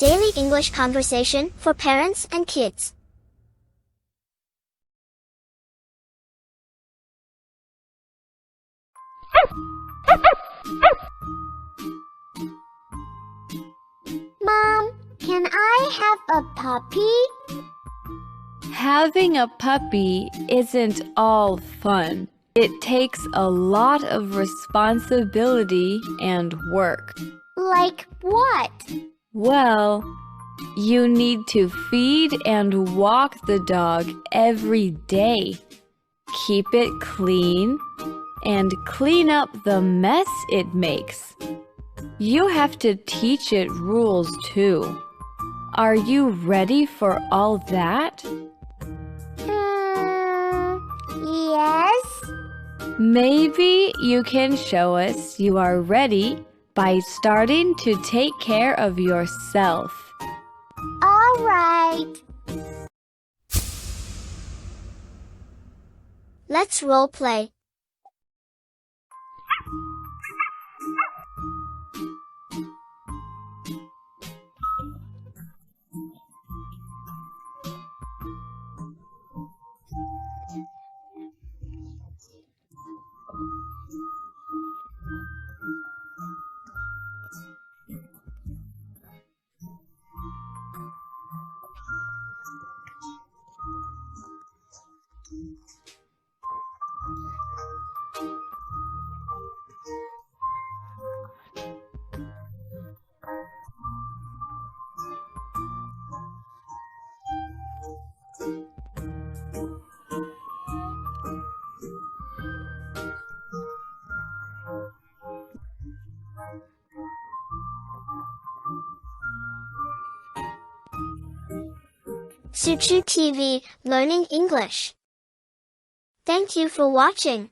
Daily English conversation for parents and kids. Mom, can I have a puppy? Having a puppy isn't all fun. It takes a lot of responsibility and work. Like what? Well, you need to feed and walk the dog every day. Keep it clean and clean up the mess it makes. You have to teach it rules too. Are you ready for all that? Yes. Maybe you can show us you are ready by starting to take care of yourself. All right. Let's role play. Suchu TV, Learning English. Thank you for watching.